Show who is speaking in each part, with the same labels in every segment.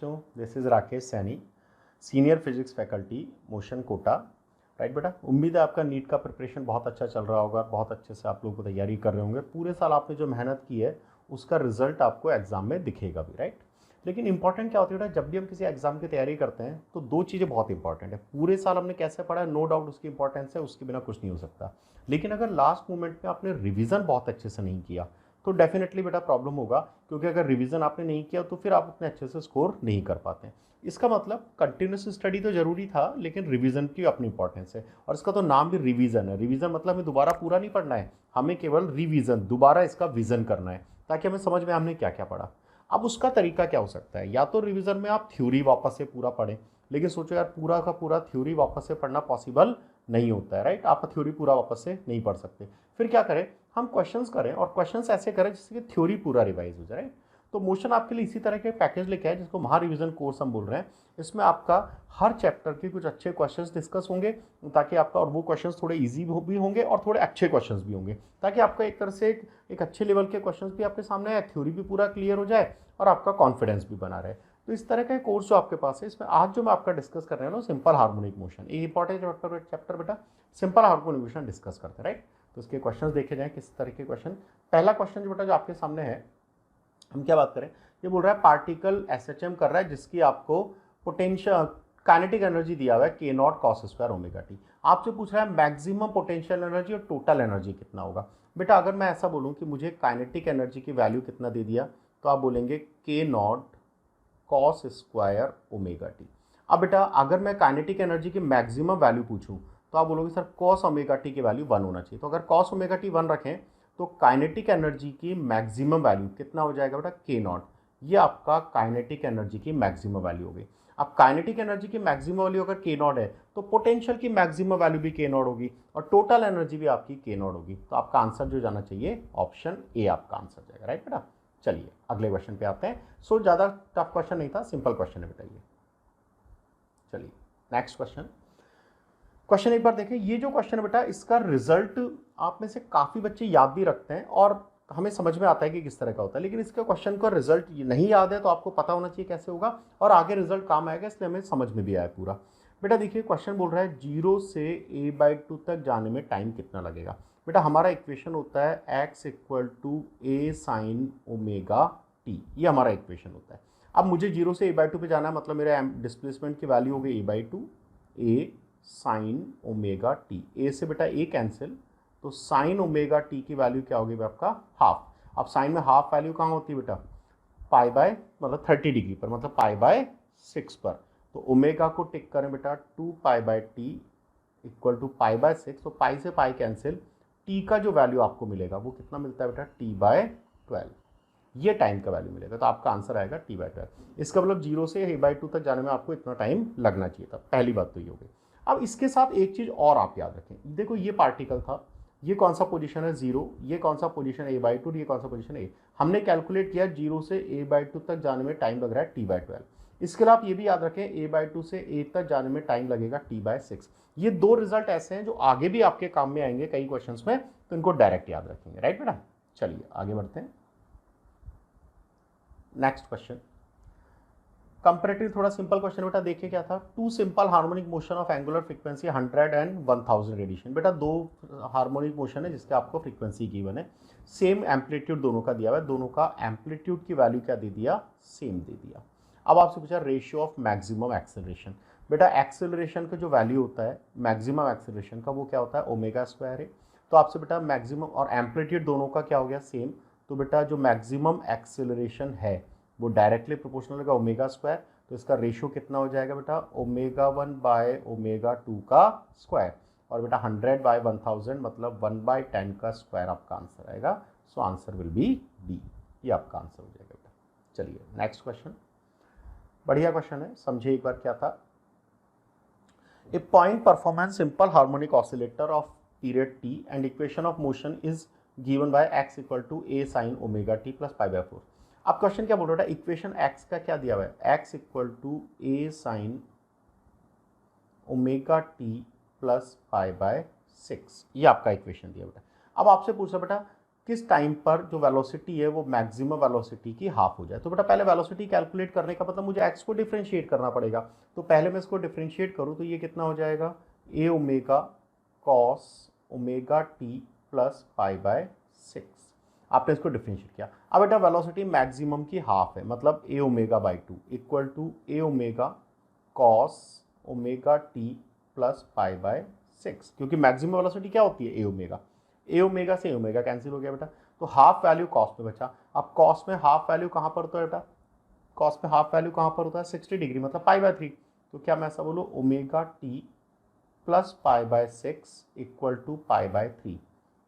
Speaker 1: बच्चों, this is Rakesh Saini, senior physics faculty, motion Kota. Right बेटा, उम्मीद है आपका नीट का प्रिपरेशन बहुत अच्छा चल रहा होगा, बहुत अच्छे से आप लोग को तैयारी कर रहे होंगे। पूरे साल आपने जो मेहनत की है उसका रिजल्ट आपको एग्जाम में दिखेगा भी। राइट, लेकिन इंपॉर्टेंट क्या होती है बेटा, जब भी हम किसी एग्जाम की तैयारी करते हैं तो दो चीज़ें बहुत इंपॉर्टेंट है। पूरे साल हमने कैसे पढ़ा है, नो डाउट उसकी इंपॉर्टेंस है, उसके बिना कुछ नहीं हो सकता। लेकिन अगर लास्ट मोमेंट में आपने रिवीजन बहुत अच्छे से नहीं किया तो डेफिनेटली बेटा प्रॉब्लम होगा, क्योंकि अगर रिवीजन आपने नहीं किया तो फिर आप उतने अच्छे से स्कोर नहीं कर पाते हैं। इसका मतलब कंटिन्यूस स्टडी तो जरूरी था, लेकिन रिवीजन की अपनी इंपॉर्टेंस है। और इसका तो नाम भी रिवीजन है। रिवीजन मतलब हमें दोबारा पूरा नहीं पढ़ना है, हमें केवल रिवीजन, दोबारा इसका विजन करना है, ताकि हमें समझ में हमने क्या क्या पढ़ा। अब उसका तरीका क्या हो सकता है, या तो रिवीजन में आप थ्योरी वापस से पूरा पढ़ें, लेकिन सोचो यार पूरा का पूरा थ्योरी वापस से पढ़ना पॉसिबल नहीं होता है। राइट, आप थ्योरी पूरा वापस से नहीं पढ़ सकते। फिर क्या करें, हम क्वेश्चंस करें, और क्वेश्चंस ऐसे करें जिससे कि थ्योरी पूरा रिवाइज हो जाए। तो मोशन आपके लिए इसी तरह के पैकेज लेके आए जिसको महा रिवीजन कोर्स हम बोल रहे हैं। इसमें आपका हर चैप्टर के कुछ अच्छे क्वेश्चंस डिस्कस होंगे, ताकि आपका, और वो क्वेश्चंस थोड़े इजी भी होंगे और थोड़े अच्छे क्वेश्चंस भी होंगे, ताकि आपका एक तरह से एक अच्छे लेवल के क्वेश्चंस भी आपके सामने आए, थ्योरी भी पूरा क्लियर हो जाए और आपका कॉन्फिडेंस भी बना रहे। तो इस तरह का कोर्स जो आपके पास है, इसमें आज जो मैं आपका डिस्कस कर रहे हैं ना, सिंपल हार्मोनिक मोशन, ये इंपॉर्टेंट चैप्टर बेटा, सिंपल हार्मोनिक मोशन डिस्कस करते हैं। राइट, तो इसके क्वेश्चंस देखे जाएं किस तरह के क्वेश्चन। पहला क्वेश्चन जो बेटा जो आपके सामने है, हम क्या बात करें, ये बोल रहा है पार्टिकल एसएचएम कर रहा है जिसकी आपको पोटेंशियल काइनेटिक एनर्जी दिया हुआ है के not cos square omega T. आपसे पूछ रहा है मैक्सिमम पोटेंशियल एनर्जी और टोटल एनर्जी कितना होगा। बेटा अगर मैं ऐसा बोलूं कि मुझे काइनेटिक एनर्जी की वैल्यू कितना दे दिया, तो आप बोलेंगे के not cos square omega t. अब बेटा अगर मैं काइनेटिक एनर्जी की मैक्सिमम वैल्यू पूछूं, तो आप बोलोगे सर कॉस ओमेगा टी की वैल्यू 1 होना चाहिए। तो अगर कॉस ओमेगा टी 1 रखें तो काइनेटिक एनर्जी की मैक्सिमम वैल्यू कितना हो जाएगा बेटा, के नॉट। ये आपका काइनेटिक एनर्जी की मैक्सिमम वैल्यू हो गई। अब काइनेटिक एनर्जी की मैक्सिमम वैल्यू अगर के नॉट है, तो पोटेंशियल की मैक्सिमम वैल्यू भी के नॉट होगी, और टोटल एनर्जी भी आपकी के नॉट होगी। तो आपका आंसर जो जाना चाहिए, ऑप्शन ए आपका आंसर जाएगा। राइट बेटा, चलिए अगले क्वेश्चन पे आते हैं। सो ज़्यादा टफ क्वेश्चन नहीं था, सिंपल क्वेश्चन है बेटा ये। चलिए नेक्स्ट क्वेश्चन। क्वेश्चन एक बार देखें, ये जो क्वेश्चन है बेटा, इसका रिजल्ट आप में से काफ़ी बच्चे याद भी रखते हैं और हमें समझ में आता है कि किस तरह का होता है, लेकिन इसका क्वेश्चन का रिजल्ट नहीं याद है, तो आपको पता होना चाहिए कैसे होगा और आगे रिजल्ट काम आएगा, इसलिए हमें समझ में भी आया पूरा। बेटा देखिए क्वेश्चन बोल रहा है 0 से a/2 तक जाने में टाइम कितना लगेगा। बेटा हमारा इक्वेशन होता है x = a sin omega T, ये हमारा इक्वेशन होता है। अब मुझे 0 से a/2 पे जाना है, मतलब मेरे डिस्प्लेसमेंट की वैल्यू हो गई a/2 a sine omega t. A से बेटा ए कैंसिल, तो साइन ओमेगा टी की वैल्यू क्या होगी आपका, हाफ। अब साइन में हाफ वैल्यू कहाँ होती है बेटा, पाई बाय मतलब 30 डिग्री पर, मतलब पाई/6 पर। तो ओमेगा को टिक करें बेटा 2π/t = पाई/6। तो पाई से पाई कैंसिल, टी का जो वैल्यू आपको मिलेगा वो कितना मिलता है बेटा, t/12। ये टाइम का वैल्यू मिलेगा, तो आपका आंसर आएगा t/12। इसका मतलब 0 से a/2 तक जाने में आपको इतना टाइम लगना चाहिए था। पहली बात तो ये हो गई। अब इसके साथ एक चीज़ और आप याद रखें, देखो ये पार्टिकल था, ये कौन सा पोजीशन है 0, ये कौन सा पोजीशन है a/2, ये कौन सा पोजीशन है a। हमने कैलकुलेट किया 0 से a/2 तक जाने में टाइम लग रहा है t/12। इसके लिए आप ये भी याद रखें a/2 से a तक जाने में टाइम लगेगा t/6। ये दो रिजल्ट ऐसे हैं जो आगे भी आपके काम में आएंगे कई क्वेश्चंस में, तो इनको डायरेक्ट याद रखेंगे। राइट बेटा, चलिए आगे बढ़ते हैं। नेक्स्ट क्वेश्चन कंपैरेटिव, थोड़ा सिंपल क्वेश्चन बेटा। देखिए क्या था, two simple harmonic motion of angular frequency 100 and 1000 radiation. बेटा दो हार्मोनिक मोशन है जिसके आपको फ्रीक्वेंसी गिवन है, सेम एम्पलीट्यूड दोनों का दिया हुआ है, दोनों का एम्पलीट्यूड की वैल्यू क्या दे दिया, सेम दे दिया। अब आपसे पूछा रेशियो ऑफ मैक्सिमम एक्सेलरेशन। बेटा एक्सेलरेशन का जो वैल्यू होता है मैक्सिमम एक्सेलरेशन का, वो क्या होता है, ओमेगा स्क्वायर है। तो आपसे बेटा मैक्सिमम और एम्पलीट्यूड दोनों का क्या हो गया, सेम। तो बेटा जो मैक्सिमम एक्सेलरेशन है वो डायरेक्टली प्रोपोर्शनल होगा ओमेगा स्क्वायर। तो इसका रेशियो कितना हो जाएगा बेटा, ω1/ω2 का स्क्वायर। और बेटा 100/1000 मतलब 1/10 का स्क्वायर आपका आंसर आएगा। So answer will be D, ये आपका आंसर हो जाएगा बेटा। चलिए नेक्स्ट क्वेश्चन, बढ़िया क्वेश्चन है, समझिए एक बार क्या था। A point performance simple harmonic oscillator of period T and equation of motion is given by x = a sin ω t + π/4। अब क्वेश्चन क्या बोल रहा है, इक्वेशन x का क्या दिया हुआ है, x = a sin ω t + π/6, ये आपका इक्वेशन दिया बेटा। अब आपसे पूछा बेटा किस टाइम पर जो वेलोसिटी है वो मैक्सिमम वेलोसिटी की हाफ हो जाए। तो बेटा पहले वेलोसिटी कैलकुलेट करने का मतलब मुझे एक्स को डिफ्रेंशिएट करना पड़ेगा। तो पहले मैं इसको डिफ्रेंशिएट करूँ तो ये कितना हो जाएगा, a omega cos omega t plus pi by 6। आपने इसको डिफ्रेंशिएट किया। अब बेटा वेलोसिटी मैक्सिमम की हाफ है, मतलब a omega by 2 equal to a omega cos omega t plus pi by 6, क्योंकि मैक्सिमम वेलोसिटी क्या होती है, ए ओमेगा से ए ओमेगा कैंसिल हो गया बेटा, तो हाफ वैल्यू कॉस में बचा। अब कॉस में हाफ वैल्यू कहाँ पर होता है बेटा, कॉस में हाफ वैल्यू कहाँ पर होता है, 60 डिग्री, मतलब पाई बाय 3। तो क्या मैं ऐसा बोलूँ, omega t plus pi by 6 equal to pi by 3।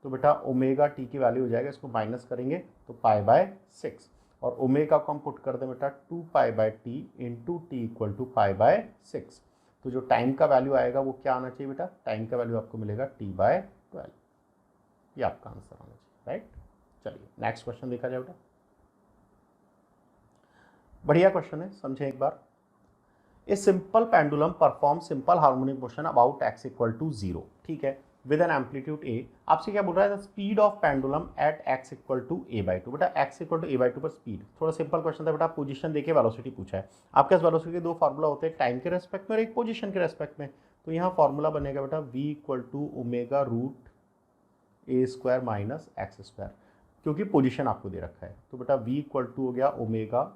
Speaker 1: तो बेटा ओमेगा टी की वैल्यू हो जाएगा, इसको माइनस करेंगे तो पाई बाय 6, और ओमेगा को हम पुट कर दें बेटा 2 pi by t into t equal to pi by 6। तो जो टाइम का वैल्यू आएगा वो क्या आना चाहिए बेटा, टाइम का वैल्यू आपको मिलेगा टी बाय 12। ये आपका आंसर आना चाहिए, राइट। चलिए नेक्स्ट क्वेश्चन देखा जाए बेटा। बढ़िया क्वेश्चन है, समझें एक बार। A simple pendulum perform simple harmonic motion about x equal to 0, ठीक है, विद एन एम्पलीट्यूड ए। आपसे क्या बोल रहा है, speed of pendulum at x equal to a by 2। बेटा x equal to a by 2 पर स्पीड, थोड़ा सिंपल क्वेश्चन था बेटा। पोजीशन देके वेलोसिटी पूछा है। आपके पास वेलोसिटी के दो फार्मूला होते हैं, टाइम के रेस्पेक्ट में और एक पोजीशन के रेस्पेक्ट में। तो यहाँ फार्मूला बनेगा बेटा v equal to omega root a square minus x square, क्योंकि पोजीशन आपको दे रखा है। तो बेटा v इक्वल टू हो गया omega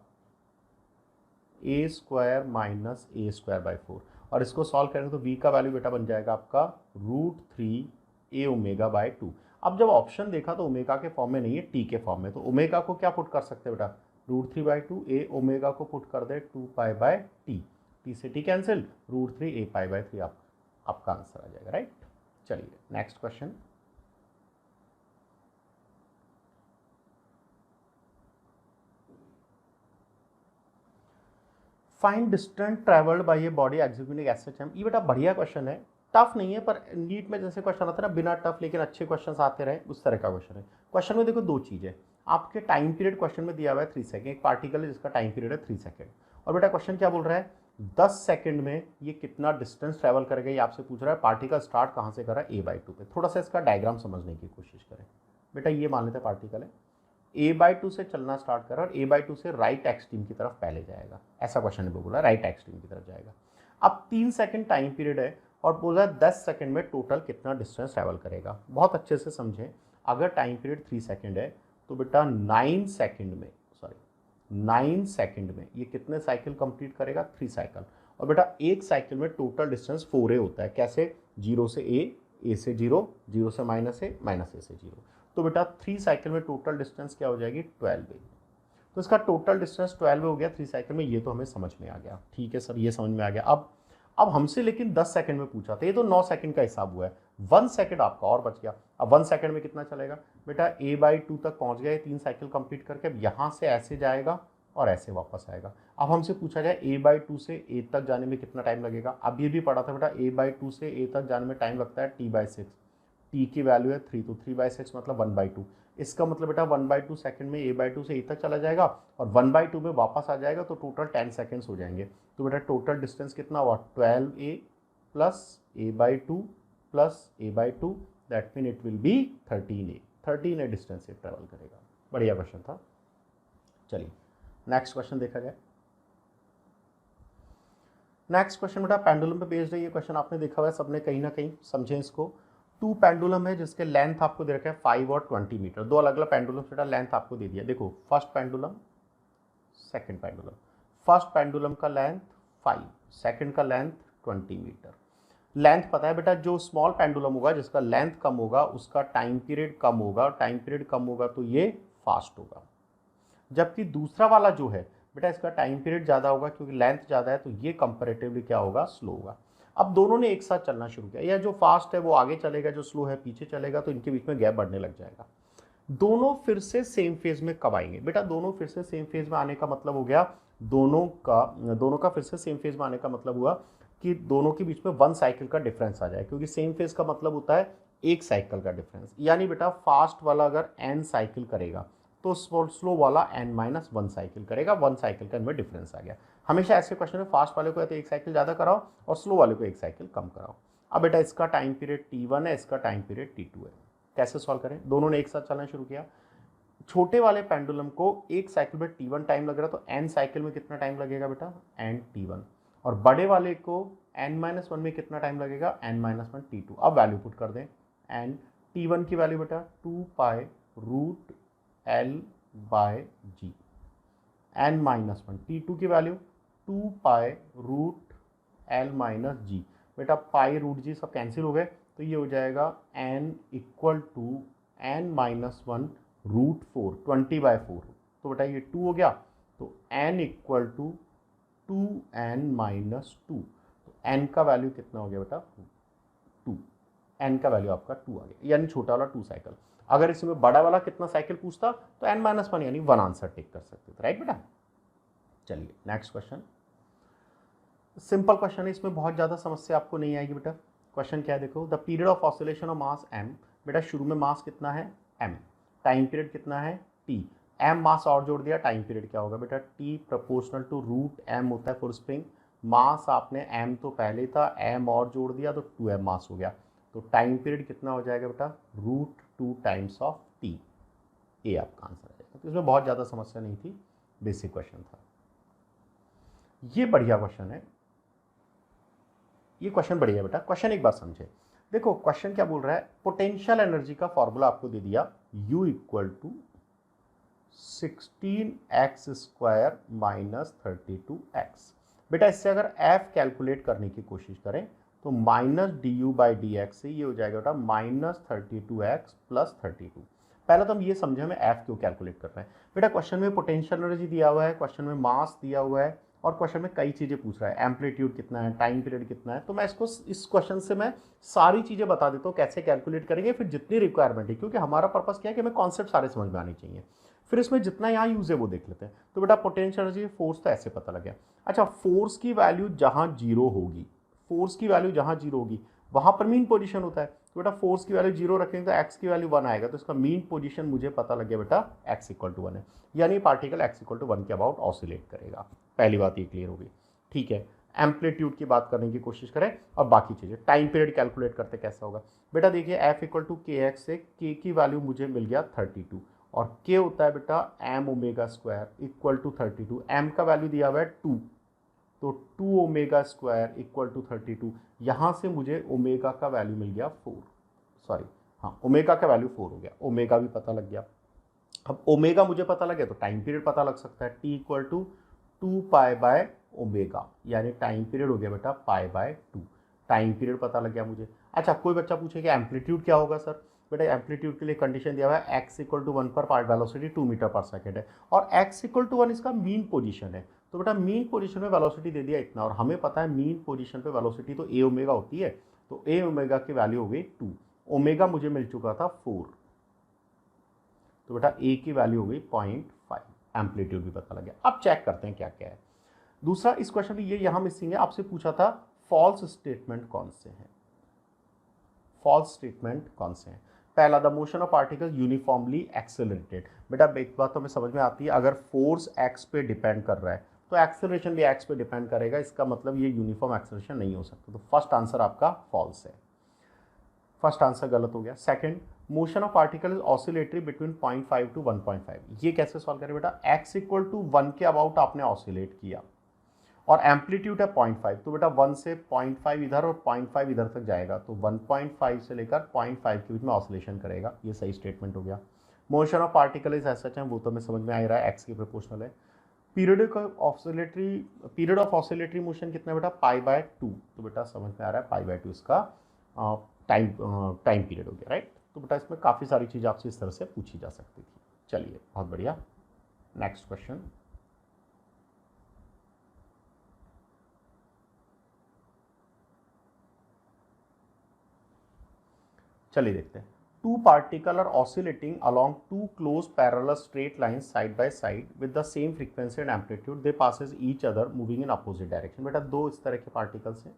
Speaker 1: A square minus A square by 4, और इसको सॉल्व करेंगे तो v का वैल्यू बेटा बन जाएगा आपका √3 ए ओमेगा बाई 2। अब जब ऑप्शन देखा तो ओमेगा के फॉर्म में नहीं है, टी के फॉर्म में। तो ओमेगा को क्या पुट कर सकते हैं बेटा, √3 बाई 2, ए ओमेगा को पुट कर दे 2 पाई बाय टी, टी से T cancel, √3 A pi by 3 आपका आंसर आ जाएगा, राइट। चलिए next question. Find distance travelled by a body executing SHM. ये बेटा बढ़िया क्वेश्चन है, टफ नहीं है, पर नीट में जैसे क्वेश्चन आता है ना बिना टफ लेकिन अच्छे क्वेश्चन आते रहे, उस तरह का क्वेश्चन है। क्वेश्चन में देखो दो चीज़ें, आपके टाइम पीरियड क्वेश्चन में दिया हुआ है 3 सेकंड, एक पार्टिकल है जिसका टाइम पीरियड है 3 सेकंड, और बेटा क्वेश्चन क्या बोल रहा है, 10 सेकंड में ये कितना डिस्टेंस ट्रैवल करेगा, ये आपसे पूछ रहा है। पार्टिकल स्टार्ट कहाँ से कर रहा है, a/2 पे। थोड़ा सा इसका डायग्राम समझने की कोशिश करें बेटा। ये मान लेते हैं पार्टिकल है, a/2 से चलना स्टार्ट कर रहा है, और a/2 से राइट एक्सट्रीम की तरफ पहले जाएगा, ऐसा क्वेश्चन ने बोला, राइट एक्सट्रीम की तरफ जाएगा। अब 3 सेकंड टाइम पीरियड है, और बोला 10 सेकंड में टोटल कितना डिस्टेंस ट्रैवल करेगा। बहुत अच्छे से समझें, अगर टाइम पीरियड 3 सेकंड है तो बेटा 9 सेकंड में ये कितने साइकिल कंप्लीट करेगा, 3 साइकिल। और बेटा एक साइकिल में टोटल डिस्टेंस 4a होता है, कैसे, 0 से a से 0, 0 से -a, -a से 0। तो बेटा 3 साइकिल में टोटल डिस्टेंस क्या हो जाएगी, 12a। तो इसका टोटल डिस्टेंस 12 हो गया 3 साइकिल में, ये तो हमें समझ में आ गया, ठीक है सर, ये समझ में आ गया। अब हमसे लेकिन 10 सेकंड में पूछा था, ये तो 9 सेकंड का हिसाब हुआ है, 1 सेकंड आपका और बच गया। अब 1 सेकंड में कितना चलेगा बेटा, a/2 तक पहुंच गए 3 साइकिल कंप्लीट करके। अब यहाँ से ऐसे जाएगा और ऐसे वापस आएगा। अब हमसे पूछा जाए a/2 से a तक जाने में कितना टाइम लगेगा। अब ये भी पढ़ा था बेटा, a/2 से a तक जाने में टाइम लगता है t/6, t की वैल्यू है 3, तो 3/6 मतलब 1/2। इसका मतलब बेटा 1/2 सेकंड में a/2 से a तक चला जाएगा, और 1/2 में वापस आ जाएगा, तो टोटल 10 सेकंड्स हो जाएंगे। तो बेटा टोटल डिस्टेंस कितना हुआ, 12a plus a/2 plus a/2, that mean it will be 13a distance से ट्रेवल करेगा। बढ़िया क्वेश्चन था। चलिए नेक्स्ट क्वेश्चन देखा जाए। नेक्स्ट क्वेश्चन बेटा पेंडुलम पे बेस्ड है, ये क्वेश्चन आपने देखा हुआ है सबने कहीं ना कहीं, समझें इसको। 2 पेंडुलम है जिसके लेंथ आपको दे रखा है 5 और 20 मीटर, दो अलग अलग पेंडुलम बेटा लेंथ आपको दे दिया। देखो first pendulum, second pendulum. First pendulum का लेंथ 5, सेकंड का लेंथ 20 मीटर। लेंथ पता है बेटा, जो स्मॉल पेंडुलम होगा जिसका लेंथ कम होगा उसका टाइम पीरियड कम होगा, टाइम पीरियड कम होगा तो ये फास्ट होगा। जबकि दूसरा वाला जो है बेटा, इसका टाइम पीरियड ज़्यादा होगा क्योंकि लेंथ ज़्यादा है, तो ये कंपैरेटिवली क्या होगा, स्लो होगा। अब दोनों ने एक साथ चलना शुरू किया, या जो फास्ट है वो आगे चलेगा, जो स्लो है पीछे चलेगा, तो इनके बीच में गैप बढ़ने लग जाएगा। दोनों फिर से सेम फेज में कब आएंगे बेटा, दोनों फिर से सेम फेज में आने का मतलब हो गया, दोनों का फिर से सेम फेज में आने का मतलब हुआ कि दोनों के बीच में 1 साइकिल का डिफरेंस आ जाए, क्योंकि सेम फेज का मतलब होता है 1 साइकिल का डिफरेंस। यानी बेटा फास्ट वाला अगर n साइकिल करेगा तो स्लो वाला n-1 साइकिल करेगा, 1 साइकिल का इनमें डिफरेंस आ गया। हमेशा ऐसे क्वेश्चन में फास्ट वाले को या तो 1 साइकिल ज़्यादा कराओ और स्लो वाले को 1 साइकिल कम कराओ। अब बेटा इसका टाइम पीरियड t1 है, इसका टाइम पीरियड t2 है, कैसे सॉल्व करें, दोनों ने एक साथ चलना शुरू किया। छोटे वाले पेंडुलम को एक साइकिल में t1 टाइम लग रहा है, तो n साइकिल में कितना टाइम लगेगा बेटा, n t1। और बड़े वाले को n-1 में कितना टाइम लगेगा, n-1 t2। अब वैल्यू पुट कर दें, n t1 की वैल्यू बेटा 2 pi root l by g, n-1 t2 की value 2 pi root l minus g. बेटा पाई रूट जी सब कैंसिल हो गए, तो ये हो जाएगा n equal to n-1 root 4, 20/4। तो बेटा ये 2 हो गया, तो n इक्वल टू 2n-2। तो n का वैल्यू कितना हो गया बेटा, 2। n का वैल्यू आपका 2 आ गया, यानी छोटा वाला 2 साइकिल। अगर इसमें बड़ा वाला कितना साइकिल पूछता तो n-1 यानी 1 आंसर टेक कर सकते थे, राइट बेटा। चलिए नेक्स्ट क्वेश्चन, सिंपल क्वेश्चन है, इसमें बहुत ज़्यादा समस्या आपको नहीं आएगी बेटा। क्वेश्चन क्या है देखो, the period of oscillation of mass m। बेटा शुरू में मास कितना है m, टाइम पीरियड कितना है t। m मास और जोड़ दिया, टाइम पीरियड क्या होगा बेटा, t proportional to root m होता है फॉर स्प्रिंग। मास आपने m तो पहले था, m और जोड़ दिया तो 2m मास हो गया। तो टाइम पीरियड कितना हो जाएगा बेटा, रूट 2 टाइम्स ऑफ t। ये आपका आंसर है। तो इसमें बहुत ज़्यादा समस्या नहीं थी, बेसिक क्वेश्चन था। ये बढ़िया क्वेश्चन है, ये क्वेश्चन बढ़िया बेटा। क्वेश्चन एक बार समझे, देखो क्वेश्चन क्या बोल रहा है, पोटेंशियल एनर्जी का फॉर्मूला आपको दे दिया, U equal to 16x² minus 32x। बेटा इससे अगर f कैलकुलेट करने की कोशिश करें तो माइनस du/dx से ये हो जाएगा बेटा माइनस 32x प्लस 32। पहले तो हम ये समझे हमें f क्यों कैलकुलेट कर रहे हैं। बेटा क्वेश्चन में पोटेंशियल एनर्जी दिया हुआ है, क्वेश्चन में मास दिया हुआ है, और क्वेश्चन में कई चीज़ें पूछ रहा है, एम्पलीट्यूड कितना है, टाइम पीरियड कितना है। तो मैं इसको इस क्वेश्चन से मैं सारी चीज़ें बता देता हूँ कैसे कैलकुलेट करेंगे, फिर जितनी रिक्वायरमेंट है, क्योंकि हमारा पर्पस क्या है कि हमें कॉन्सेप्ट सारे समझ में आने चाहिए। फिर इसमें जितना यहाँ यूज है वो देख लेते हैं। तो बेटा पोटेंशियल एनर्जी, फोर्स तो ऐसे पता लग गया। अच्छा, फोर्स की वैल्यू जहाँ जीरो होगी, फोर्स की वैल्यू जहाँ जीरो होगी वहाँ पर मीन पोजीशन होता है। तो बेटा फोर्स की वैल्यू जीरो रखेंगे तो एक्स की वैल्यू 1 आएगा, तो इसका मीन पोजीशन मुझे पता लग गया बेटा एक्स इक्वल टू 1 है, यानी पार्टिकल एक्स इक्वल टू 1 के अबाउट ऑसिलेट करेगा। पहली बात ये क्लियर होगी, ठीक है। एम्पलीट्यूड की बात करने की कोशिश करें और बाकी चीज़ें, टाइम पीरियड कैलकुलेट करते कैसा होगा। बेटा देखिए एफ इक्वल टू के एक्स से के की वैल्यू मुझे मिल गया 32, और के होता है बेटा m omega square equal to 32। M का वैल्यू दिया हुआ है 2, तो 2 ओमेगा स्क्वायर इक्वल टू 32। यहाँ से मुझे ओमेगा का वैल्यू मिल गया 4, सॉरी हाँ ओमेगा का वैल्यू 4 हो गया, ओमेगा भी पता लग गया। अब ओमेगा मुझे पता लग गया तो टाइम पीरियड पता लग सकता है, t equal to 2 pi by omega, यानी टाइम पीरियड हो गया बेटा π/2। टाइम पीरियड पता लग गया मुझे। अच्छा कोई बच्चा पूछेगा एम्पलीट्यूड क्या होगा सर। बेटा एम्पलीट्यूड के लिए कंडीशन दिया हुआ है x इक्वल टू 1 पर पार्ट वेलोसिटी 2 मीटर पर सेकेंड है, और x इक्वल टू 1 इसका मीन पोजीशन है। तो बेटा मीन पोजीशन में वेलोसिटी दे दिया इतना, और हमें पता है मीन पोजीशन पे वेलोसिटी तो a ओमेगा होती है, तो a ओमेगा की वैल्यू हो गई 2, ओमेगा मुझे मिल चुका था 4, तो बेटा a की वैल्यू हो गई 0.5। एम्पलीट्यूड भी पता लग गया। अब चेक करते हैं क्या क्या है। दूसरा इस क्वेश्चन में ये यहाँ मिसिंग है, आपसे पूछा था फॉल्स स्टेटमेंट कौन से हैं। फॉल्स स्टेटमेंट कौन से हैं। पहला, the motion of particle uniformly accelerated. बेटा एक बात तो हमें समझ में आती है, अगर फोर्स एक्स पे डिपेंड कर रहा है तो एक्सेलरेशन भी एक्स पे डिपेंड करेगा, इसका मतलब ये यूनिफॉर्म एक्सेलरेशन नहीं हो सकता। तो फर्स्ट आंसर आपका फॉल्स है, फर्स्ट आंसर गलत हो गया। Second, motion of particle is oscillatory between 0.5 to 1.5। ये कैसे सॉल्व करें बेटा, एक्स इक्वल टू 1 के अबाउट आपने ऑसिलेट किया और एम्पलीट्यूड है 0.5, तो बेटा 1 से 0.5 इधर और 0.5 इधर तक जाएगा, तो 1.5 से लेकर 0.5 के बीच में ऑसिलेशन करेगा। ये सही स्टेटमेंट हो गया। Motion of particle is as सच है, वो तो हमें समझ में आ रहा है, एक्स की प्रोपोर्शनल है। पीरियड ऑफ ऑसिलेटरी मोशन कितना बेटा π/2, तो बेटा समझ में आ रहा है π/2 इसका टाइम पीरियड हो गया, राइट। तो बेटा इसमें काफ़ी सारी चीज़ आपसे इस तरह से पूछी जा सकती थी। चलिए बहुत बढ़िया, नेक्स्ट क्वेश्चन। चलिए देखते हैं। Two particle are oscillating along two close parallel straight lines side by side with the same frequency and amplitude. They passes each other moving in opposite direction. बेटा दो इस तरह के पार्टिकल्स हैं,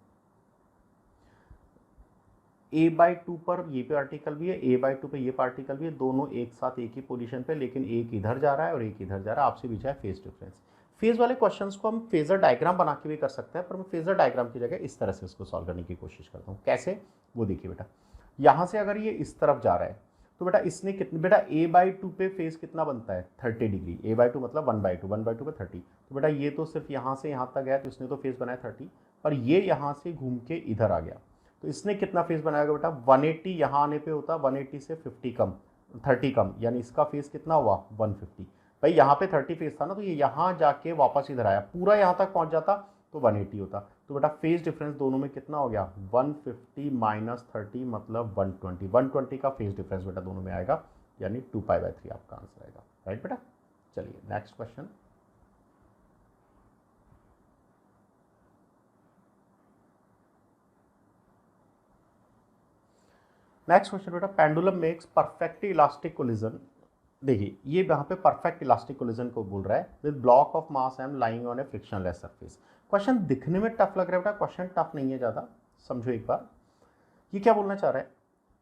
Speaker 1: a/2 पर ये पार्टिकल भी है, a/2 पे ये पार्टिकल भी है, दोनों एक साथ एक ही पोजीशन पे, लेकिन एक इधर जा रहा है और एक इधर जा रहा है। आपसे पूछा है फेज डिफरेंस। फेज वाले क्वेश्चंस को हम फेजर डायग्राम बना के भी कर सकते हैं, पर मैं फेजर डायग्राम की जगह इस तरह से इसको सॉल्व करने की कोशिश करता हूँ। कैसे, वो देखिए बेटा, यहाँ से अगर ये इस तरफ जा रहा है तो बेटा इसने कितने, बेटा a/2 पे फेस कितना बनता है 30 डिग्री, a/2 मतलब 1/2, 1/2 पे 30। तो बेटा ये तो सिर्फ यहाँ से यहाँ तक गया तो इसने तो फेस बनाया 30, और ये यहाँ से घूम के इधर आ गया तो इसने कितना फेस बनाएगा बेटा 180, यहाँ आने पे होता 180 से 50 कम 30 कम, यानी इसका फेस कितना हुआ 150। भाई यहाँ पे 30 फेस था ना, तो ये यहाँ जाके वापस इधर आया, पूरा यहाँ तक पहुँच जाता तो 180 होता। तो बेटा फेस डिफरेंस दोनों में कितना हो गया 150 माइनस 30 मतलब 120, 120 का फेस डिफरेंस बेटा दोनों में आएगा, यानी 2π/3 आपका आंसर आएगा। राइट बेटा, चलिए नेक्स्ट क्वेश्चन। नेक्स्ट क्वेश्चन बेटा, pendulum makes perfect elastic collision. देखिए ये यहाँ पे परफेक्ट इलास्टिक कोलिजन को बोल रहा है with block of mass M lying on A frictionless surface. Question दिखने में टफ लग रहा है बेटा, क्वेश्चन टफ नहीं है ज़्यादा, समझो एक बार। ये क्या बोलना चाह रहा है,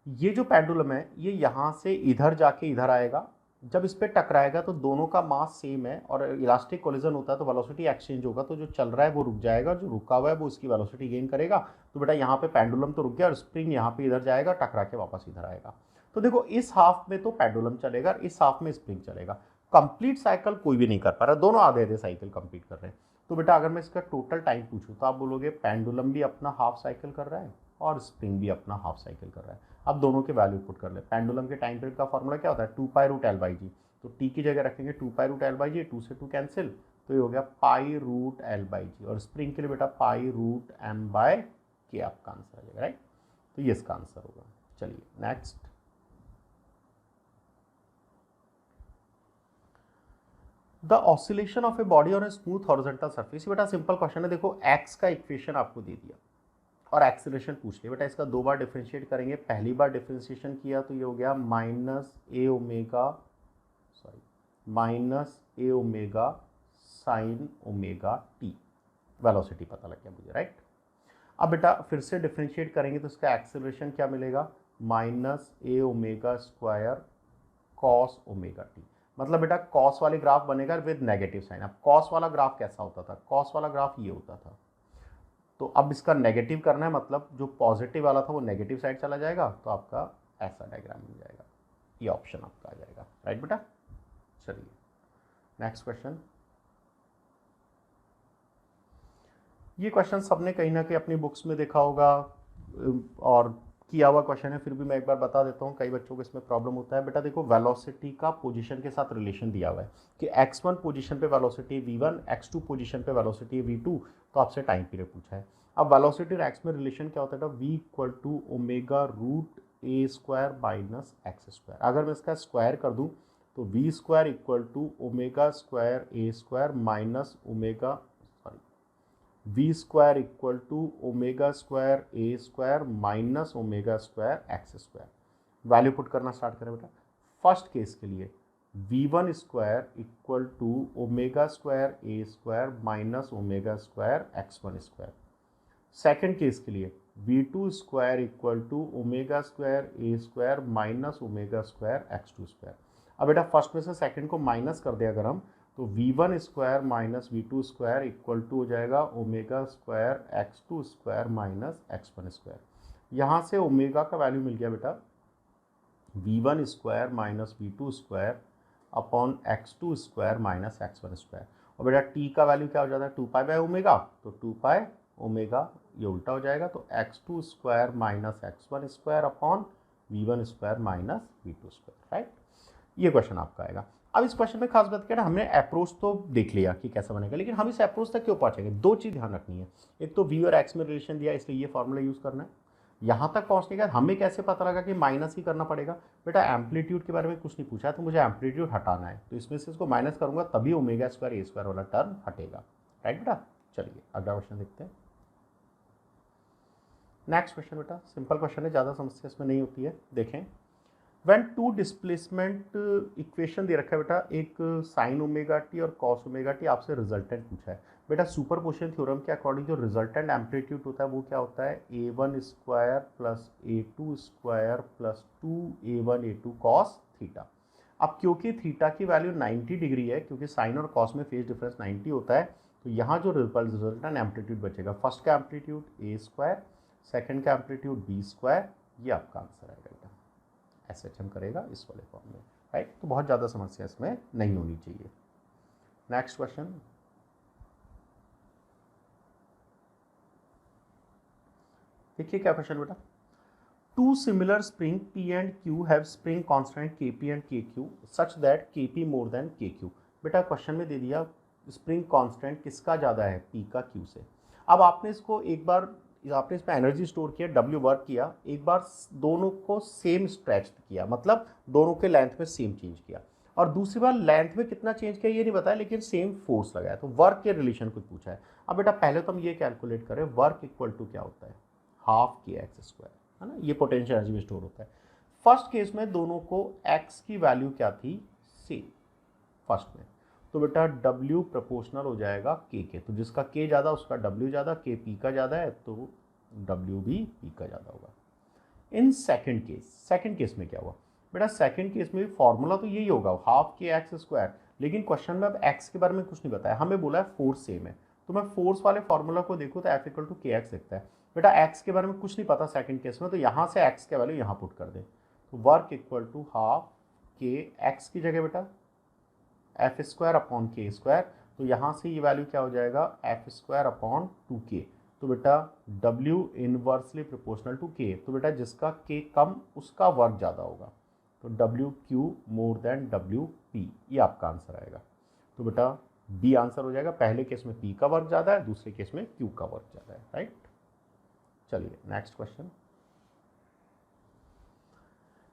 Speaker 1: ये जो पेंडुलम है ये यहाँ से इधर जाके इधर आएगा, जब इस पर टकराएगा तो दोनों का मास सेम है और इलास्टिक कोलिजन होता है तो वेलोसिटी एक्सचेंज होगा, तो जो चल रहा है वो रुक जाएगा, जो रुका हुआ है वो इसकी वेलोसिटी गेन करेगा। तो बेटा यहाँ पे पेंडुलम तो रुक गया और स्प्रिंग यहाँ पे इधर जाएगा, टकरा के वापस इधर आएगा। तो देखो इस हाफ में तो पेंडुलम चलेगा, इस हाफ में स्प्रिंग चलेगा। कंप्लीट साइकिल कोई भी नहीं कर पा रहा, दोनों आधे आधे साइकिल कंप्लीट कर रहे हैं। तो बेटा अगर मैं इसका टोटल टाइम पूछूं तो आप बोलोगे पेंडुलम भी अपना हाफ साइकिल कर रहा है और स्प्रिंग भी अपना हाफ साइकिल कर रहा है। अब दोनों के वैल्यू पुट कर ले। पेंडुलम के टाइम पीरियड का फॉर्मूला क्या होता है 2π√L/g, तो टी की जगह रखेंगे 2π√L/g, 2 से 2 कैंसिल, तो ये हो गया π√L/g, और स्प्रिंग के लिए बेटा π√m/k आपका आंसर आ जाएगा। राइट, तो ये इसका आंसर होगा। चलिए next, the oscillation of a body on a smooth horizontal surface. बेटा सिंपल क्वेश्चन है, देखो एक्स का इक्वेशन आपको दे दिया और एक्सेलरेशन पूछ लिया। बेटा इसका दो बार डिफरेंशिएट करेंगे, पहली बार डिफरेंशिएशन किया तो ये हो गया -a sin omega T, velocity पता लग गया मुझे। राइट, अब बेटा फिर से डिफरेंशिएट करेंगे तो इसका एक्सेलरेशन क्या मिलेगा -a² cos ओमेगा टी। मतलब बेटा कॉस वाले ग्राफ बनेगा विद नेगेटिव साइन। अब कॉस वाला ग्राफ कैसा होता था, कॉस वाला ग्राफ ये होता था, तो अब इसका नेगेटिव करना है, मतलब जो पॉजिटिव वाला था वो नेगेटिव साइड चला जाएगा, तो आपका ऐसा डायग्राम मिल जाएगा, ये ऑप्शन आपका आ जाएगा। राइट बेटा, चलिए नेक्स्ट क्वेश्चन। ये क्वेश्चन सबने कहीं ना कहीं अपनी बुक्स में देखा होगा और किया हुआ क्वेश्चन है, फिर भी मैं एक बार बता देता हूँ, कई बच्चों को इसमें प्रॉब्लम होता है। बेटा देखो वेलोसिटी का पोजीशन के साथ रिलेशन दिया हुआ है कि x1 पोजीशन पे वेलोसिटी v1, x2 पोजीशन पे वेलोसिटी v2, तो आपसे टाइम पीरियड पूछा है। अब वेलोसिटी और x में रिलेशन क्या होता है, v = ω√a² माइनस x²। अगर मैं इसका स्क्वायर कर दूँ तो v² = ω² minus v² = ω² minus ω² x²। Value put करना स्टार्ट करें बेटा। फर्स्ट केस के लिए v1² = ω² minus ω² x1²। Second case के लिए v2² = ω² माइनस ω² x2²। अब बेटा फर्स्ट में से सेकंड को माइनस कर दे अगर हम, तो v1² minus v2² equal to हो जाएगा ω² x2² माइनस x1²। यहाँ से ओमेगा का वैल्यू मिल गया बेटा v1² minus v2² upon x2² minus x1²। और बेटा t का वैल्यू क्या हो जाता है 2π/ω, तो 2π ये उल्टा हो जाएगा, तो x2² minus x1² upon v1² minus v2²। Right, ये क्वेश्चन आपका आएगा। अब इस क्वेश्चन में खास बात क्या है, हमने अप्रोच तो देख लिया कि कैसा बनेगा, लेकिन हम इस अप्रोच तक क्यों पहुंचेंगे, दो चीज़ ध्यान रखनी है। एक तो v और x में रिलेशन दिया इसलिए ये फॉर्मूला यूज़ करना है। यहाँ तक पहुँचने के बाद हमें कैसे पता लगा कि माइनस ही करना पड़ेगा, बेटा एम्पलीट्यूड के बारे में कुछ नहीं पूछा है, तो मुझे एम्पलीट्यूड हटाना है, तो इसमें से इसको माइनस करूँगा तभी ω² a² वाला टर्म हटेगा। राइट बेटा, चलिए अगला क्वेश्चन देखते हैं। नेक्स्ट क्वेश्चन बेटा सिंपल क्वेश्चन है, ज़्यादा समस्या इसमें नहीं होती है। देखें, व्हेन टू डिस्प्लेसमेंट इक्वेशन दे रखा है बेटा, एक साइन ओमेगा टी और कॉस ओमेगा टी, आपसे रिजल्टेंट पूछा है। बेटा सुपरपोजिशन थ्योरम के अकॉर्डिंग जो रिजल्टेंट एम्पलीट्यूड होता है वो क्या होता है a1² plus a2² plus 2a1 a2 cos theta. अब क्योंकि थीटा की वैल्यू 90 डिग्री है, क्योंकि साइन और कॉस में फेज डिफरेंस 90 होता है, तो यहाँ जो रिजल्टेंट एम्पलीट्यूड बचेगा, फर्स्ट का एम्पलीट्यूड a², सेकेंड का एम्पलीट्यूड b², ये आपका आंसर आएगा बेटा। SHM करेगा इस वाले फॉर्म में, राइट। तो बहुत ज़्यादा समस्या इसमें नहीं होनी चाहिए। नेक्स्ट क्वेश्चन, देखिए क्या क्वेश्चन बेटा, two similar spring P and Q have spring constant Kp and Kq such that Kp more than Kq। बेटा क्वेश्चन में दे दिया स्प्रिंग कांस्टेंट किसका ज़्यादा है, P का Q से। अब आपने इसको एक बार आपने इसमें एनर्जी स्टोर किया, W वर्क किया, एक बार दोनों को सेम स्ट्रेच किया, मतलब दोनों के लेंथ में सेम चेंज किया, और दूसरी बार लेंथ में कितना चेंज किया ये नहीं बताया, लेकिन सेम फोर्स लगाया, तो वर्क के रिलेशन को पूछा है। अब बेटा पहले तो हम ये कैलकुलेट करें, वर्क इक्वल टू क्या होता है, हाफ kx², है ना, ये पोटेंशियल एनर्जी में स्टोर होता है। फर्स्ट केस में दोनों को x की वैल्यू क्या थी, सेम फर्स्ट में, तो बेटा W प्रोपोर्शनल हो जाएगा K के, तो जिसका K ज़्यादा उसका W ज़्यादा, K P का ज़्यादा है तो W भी P का ज़्यादा होगा। इन सेकंड केस में क्या हुआ बेटा, सेकंड केस में भी फॉर्मूला तो यही होगा, हाफ kx², लेकिन क्वेश्चन में अब x के बारे में कुछ नहीं बताया, हमें बोला है फोर्स सेम है, तो मैं फोर्स वाले फॉर्मूला को देखूँ तो F = kx दिखता है। बेटा x के बारे में कुछ नहीं पता सेकंड केस में, तो यहाँ से x के वैल्यू यहाँ पुट कर दे, तो work equal to half kx की जगह बेटा F²/k², तो यहाँ से ये वैल्यू क्या हो जाएगा, F²/2k, तो बेटा W inversely proportional to K, तो बेटा जिसका K कम उसका वर्क ज़्यादा होगा, तो WQ मोर देन WP, ये आपका आंसर आएगा। तो बेटा B आंसर हो जाएगा, पहले केस में P का वर्क ज़्यादा है, दूसरे केस में Q का वर्क ज़्यादा है, राइट। चलिए next question,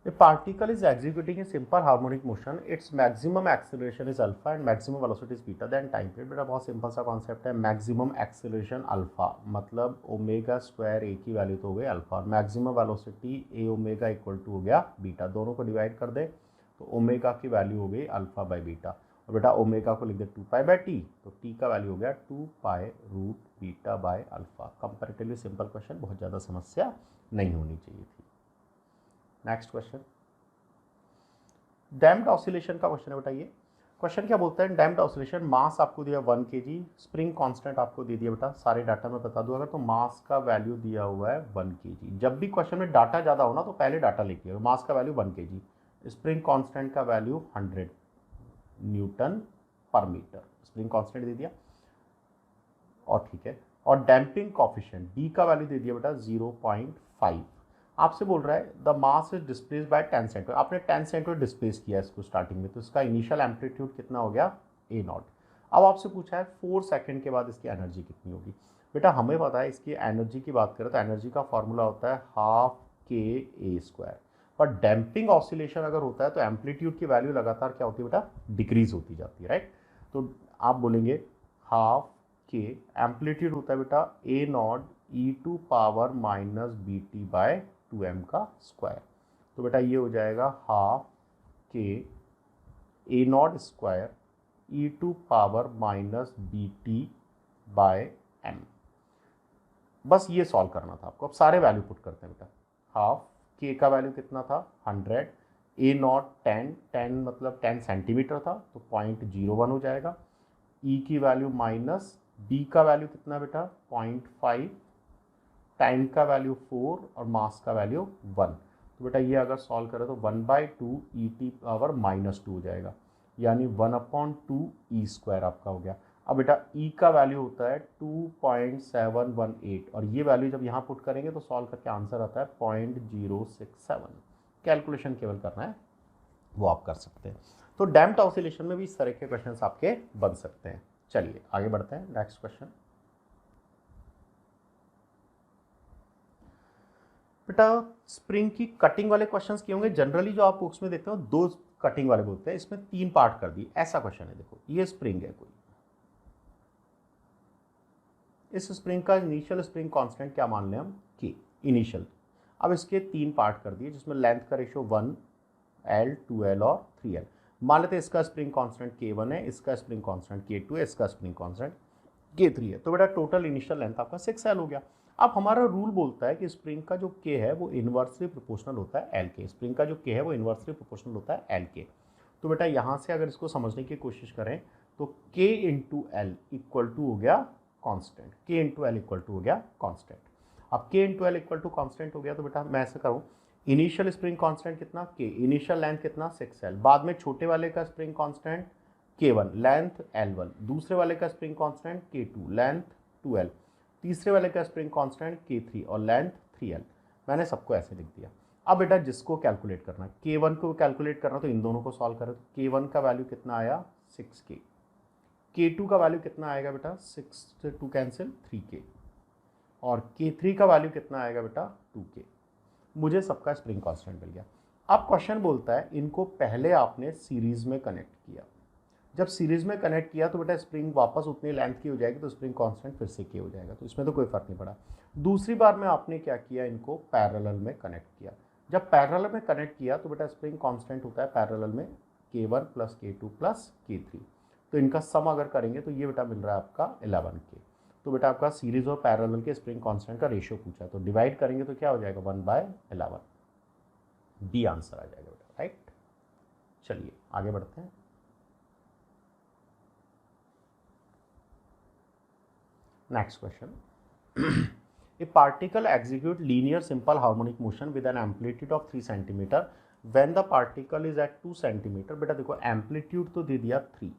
Speaker 1: A particle is executing a simple harmonic motion. Its maximum acceleration is alpha and maximum velocity is beta. Then time period, बेटा बहुत सिंपल सा कॉन्सेप्ट है, मैक्सिमम एक्सेलरेशन अल्फा मतलब omega square a की value तो हो गई alpha, और maximum velocity a omega equal to हो गया बीटा, दोनों को डिवाइड कर दे तो ओमेगा की वैल्यू हो गई अल्फा बाई बीटा, और बेटा ओमेगा को लिख दे 2π/t, तो t का वैल्यू हो गया 2π√β/अल्फा। कंपैरेटिवली सिंपल क्वेश्चन, बहुत ज़्यादा समस्या नहीं होनी चाहिए थी। नेक्स्ट क्वेश्चन, डैम्प्ड ऑसिलेशन का क्वेश्चन है बेटा। ये क्वेश्चन क्या बोलता है, डैम्प्ड ऑसिलेशन, मास आपको दिया 1 kg, स्प्रिंग कांस्टेंट आपको दे दिया बेटा, सारे डाटा में बता दूं अगर, तो मास का वैल्यू दिया हुआ है 1 kg। जब भी क्वेश्चन में डाटा ज़्यादा होना तो पहले डाटा लिखिए, मास का वैल्यू 1 kg, स्प्रिंग कांस्टेंट का वैल्यू 100 Nm/m, स्प्रिंग कांस्टेंट दे दिया, और ठीक है, और डैम्पिंग कॉफिशिएंट D का वैल्यू दे दिया बेटा 0.5। आपसे बोल रहा है the mass is displace bye 10 centimetre, आपने 10 सेंटीमीटर डिस्प्लेस किया इसको स्टार्टिंग में, तो इसका इनिशियल एम्पलीट्यूड कितना हो गया, A0। अब आपसे पूछा है 4 सेकंड के बाद इसकी एनर्जी कितनी होगी। बेटा हमें पता है इसकी एनर्जी की बात करें तो एनर्जी का फॉर्मूला होता है हाफ kA², पर डैम्पिंग ऑसिलेशन अगर होता है तो एम्पलीट्यूड की वैल्यू लगातार क्या होती है बेटा, डिक्रीज होती जाती है, राइट। तो आप बोलेंगे हाफ k, एम्पलीट्यूड होता है बेटा A0 e⁻⁻bt/2m का स्क्वायर, तो बेटा ये हो जाएगा half k A0 square e⁻⁻bt/m। बस ये सॉल्व करना था आपको। अब सारे वैल्यू पुट करते हैं बेटा, हाफ k का वैल्यू कितना था 100, A0 10 मतलब 10 सेंटीमीटर था तो 0.01 हो जाएगा, e की वैल्यू माइनस b का वैल्यू कितना बेटा 0.5, टाइम का वैल्यू 4 और मास का वैल्यू 1, तो बेटा ये अगर सॉल्व करें तो 1/2 e⁻⁻² हो जाएगा, यानी 1/2 e² आपका हो गया। अब बेटा e का वैल्यू होता है 2.718, और ये वैल्यू जब यहाँ पुट करेंगे तो सॉल्व करके आंसर आता है 0.067। कैलकुलेशन केवल करना है वो आप कर सकते हैं। तो डैम्प्ड ऑसिलेशन में भी इस तरह के क्वेश्चंस आपके बन सकते हैं। चलिए आगे बढ़ते हैं, नेक्स्ट क्वेश्चन। बेटा स्प्रिंग की कटिंग वाले क्वेश्चंस किए होंगे, जनरली जो आप बुक्स में देखते हो 2 कटिंग वाले बोलते हैं, इसमें 3 पार्ट कर दिए। ऐसा क्वेश्चन है, देखो ये स्प्रिंग है कोई, इस स्प्रिंग का इनिशियल स्प्रिंग कांस्टेंट क्या मान लें हम, के इनिशियल। अब इसके 3 पार्ट कर दिए जिसमें लेंथ का रेशियो 1L 2L और 3L। मान लेते हैं इसका स्प्रिंग कांस्टेंट K1 है, इसका स्प्रिंग कांस्टेंट K2 है, इसका स्प्रिंग कांस्टेंट K3 है, तो बेटा टोटल इनिशियल लेंथ आपका 6L हो गया। अब हमारा रूल बोलता है कि स्प्रिंग का जो K है वो इन्वर्सली प्रोपोर्शनल होता है L के, स्प्रिंग का जो K है वो इन्वर्सली प्रोपोर्शनल होता है L के। तो बेटा यहाँ से अगर इसको समझने की कोशिश करें तो K × L इक्वल टू हो गया constant, K × L equal to हो गया कांस्टेंट। अब K × L equal to constant हो गया तो बेटा मैं ऐसे करूँ इनिशियल स्प्रिंग कांस्टेंट कितना के, इनिशियल लेंथ कितना 6L, बाद में छोटे वाले का spring constant K1, length L1, दूसरे वाले का spring constant K2, length 2L, तीसरे वाले का स्प्रिंग कांस्टेंट K3 और लेंथ 3L। मैंने सबको ऐसे लिख दिया। अब बेटा जिसको कैलकुलेट करना, K1 को कैलकुलेट करना, तो इन दोनों को सॉल्व करो। तो K1 का वैल्यू कितना आया 6K, K2 का वैल्यू कितना आएगा बेटा 6 से 2 कैंसिल 3K, और K3 का वैल्यू कितना आएगा बेटा 2K। मुझे सबका स्प्रिंग कांस्टेंट मिल गया। अब क्वेश्चन बोलता है इनको पहले आपने सीरीज में कनेक्ट किया, जब सीरीज में कनेक्ट किया तो बेटा स्प्रिंग वापस उतनी लेंथ की हो जाएगी, तो स्प्रिंग कांस्टेंट फिर से के हो जाएगा, तो इसमें तो कोई फर्क नहीं पड़ा। दूसरी बार में आपने क्या किया, इनको पैरेलल में कनेक्ट किया। जब पैरेलल में कनेक्ट किया तो बेटा स्प्रिंग कांस्टेंट होता है पैरेलल में K1 + K2 + K3, तो इनका सम अगर करेंगे तो ये बेटा मिल रहा है आपका 11K। तो बेटा आपका सीरीज और पैरेलल के स्प्रिंग कांस्टेंट का रेशियो पूछा, तो डिवाइड करेंगे तो क्या हो जाएगा 1/11, डी आंसर आ जाएगा बेटा, राइट। चलिए आगे बढ़ते हैं। Next question, a particle execute linear simple harmonic motion with an amplitude of 3 centimetre when the particle is at 2 centimetre. बेटा देखो एम्पलीट्यूड तो दे दिया 3,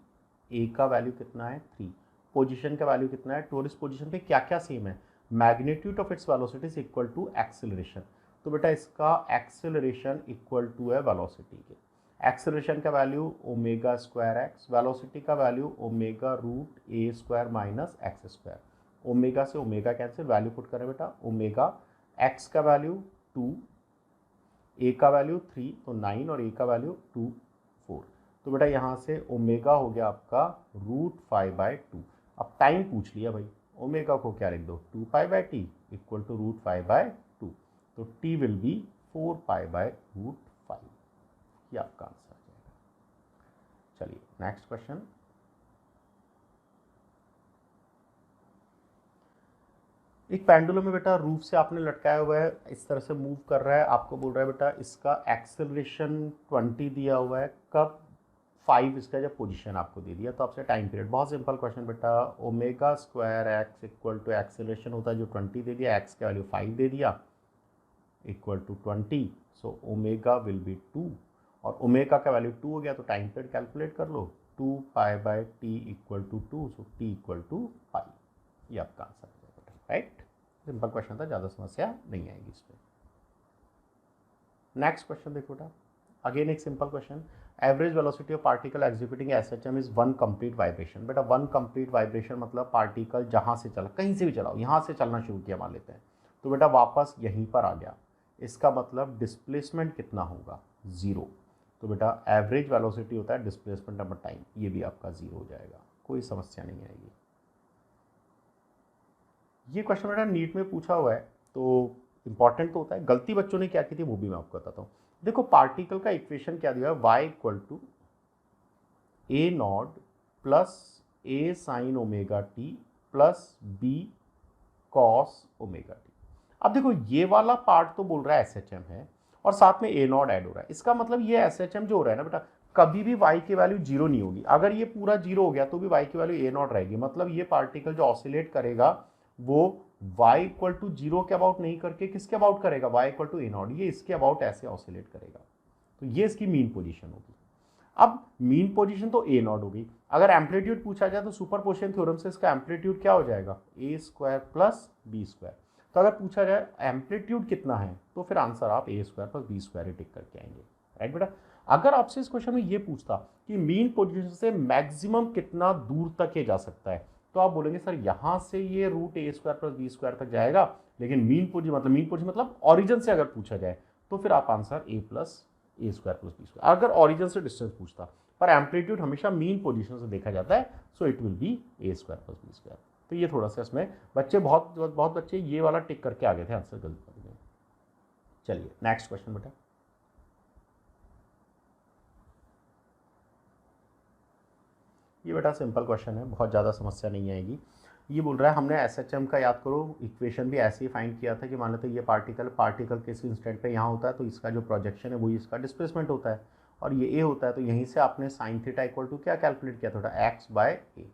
Speaker 1: ए का वैल्यू कितना है 3, पोजीशन का वैल्यू कितना है 2, और इस पोजीशन पे क्या क्या सेम है, magnitude of its velocity is equal to acceleration. तो बेटा इसका एक्सेलरेशन इक्वल टू है वेलोसिटी के। एक्सेलरेशन का वैल्यू ω²x, वेलोसिटी का वैल्यू ω√a² - x²। ओमेगा से ओमेगा कैंसिल, वैल्यू पुट करें बेटा, ओमेगा x का वैल्यू 2, a का वैल्यू 3 तो 9, और a का वैल्यू 2 4। तो बेटा यहाँ से ओमेगा हो गया आपका √5/2। अब टाइम पूछ लिया भाई, ओमेगा को क्या लिख दो 2π/t इक्वल टू √5/2, तो t विल बी 4π/√5, ये आपका आंसर आ जाएगा। चलिए नेक्स्ट क्वेश्चन, एक पेंडुलम में बेटा रूफ से आपने लटकाया हुआ है, इस तरह से मूव कर रहा है, आपको बोल रहा है बेटा इसका एक्सेलरेशन 20 दिया हुआ है, कब 5 इसका जब पोजीशन आपको दे दिया, तो आपसे टाइम पीरियड, बहुत सिंपल क्वेश्चन बेटा, ω² इक्वल टू एक्सेलरेशन होता है जो 20 दे दिया, x का वैल्यू 5 दे दिया equal to 20, so omega will be 2, और ओमेगा का वैल्यू 2 हो गया तो टाइम पीरियड कैलकुलेट कर लो, 2π/t equal to 2, so t equal to 5, ये आपका आंसर है बेटा, राइट। सिंपल क्वेश्चन था, ज़्यादा समस्या नहीं आएगी इसमें। नेक्स्ट क्वेश्चन देखो बेटा, अगेन एक simple question, average velocity of particle executing SHM is 1 complete vibration. बेटा 1 कंप्लीट वाइब्रेशन मतलब पार्टिकल जहाँ से चला, कहीं से भी चलाओ, यहाँ से चलना शुरू किया मान लेते हैं, तो बेटा वापस यहीं पर आ गया, इसका मतलब डिस्प्लेसमेंट कितना होगा 0। तो बेटा एवरेज वेलोसिटी होता है डिस्प्लेसमेंट नंबर टाइम, ये भी आपका 0 हो जाएगा, कोई समस्या नहीं आएगी। ये क्वेश्चन बेटा नीट में पूछा हुआ है तो इंपॉर्टेंट तो होता है, गलती बच्चों ने क्या की थी वो भी मैं आपको बताता हूँ। देखो पार्टिकल का इक्वेशन क्या दिया है, y equal to a0 plus a sine omega t plus b cos omega t. अब देखो ये वाला पार्ट तो बोल रहा है SHM है, और साथ में a0 ऐड हो रहा है, इसका मतलब ये SHM जो हो रहा है ना बेटा, कभी भी y की वैल्यू 0 नहीं होगी, अगर ये पूरा 0 हो गया तो भी y की वैल्यू a0 रहेगी, मतलब ये पार्टिकल जो ऑसिलेट करेगा वो y इक्वल टू 0 के अबाउट नहीं करके किसके अबाउट करेगा, y इक्वल टू a0, ये इसके अबाउट ऐसे ऑसिलेट करेगा, तो ये इसकी मीन पोजीशन होगी। अब मीन पोजीशन तो a0 होगी, अगर एम्पलीट्यूड पूछा जाए तो सुपरपोजिशन थ्योरम से इसका एम्पलीट्यूड क्या हो जाएगा a² प्लस b²। तो अगर पूछा जाए एम्पलीट्यूड कितना है तो फिर आंसर आप a² प्लस b² ही टिक करके आएंगे, राइट बेटा। अगर आपसे इस क्वेश्चन में ये पूछता कि मीन पोजीशन से मैक्सिमम कितना दूर तक ये जा सकता है, तो आप बोलेंगे सर यहाँ से ये √a² प्लस b² तक जाएगा, लेकिन मीन पोजीशन मतलब ऑरिजिन से अगर पूछा जाए तो फिर आप आंसर a² प्लस b², अगर ऑरिजिन से डिस्टेंस पूछता, पर एम्पलीट्यूड हमेशा मीन पोजीशन से देखा जाता है, so it will be a² plus b²। तो ये थोड़ा सा इसमें बच्चे बहुत बच्चे ये वाला टिक करके आ गए थे, आंसर गलत कर दिए। चलिए नेक्स्ट क्वेश्चन बेटा, ये बेटा सिंपल क्वेश्चन है, बहुत ज़्यादा समस्या नहीं आएगी। ये बोल रहा है हमने SHM का याद करो इक्वेशन भी ऐसे ही फाइंड किया था कि मान लेते ये पार्टिकल किसी इंस्टेंट पे यहाँ होता है तो इसका जो प्रोजेक्शन है वही इसका डिस्प्लेसमेंट होता है, और ये a होता है, तो यहीं से आपने साइन थीटा इक्वल टू क्या कैलकुलेट किया था, x/a।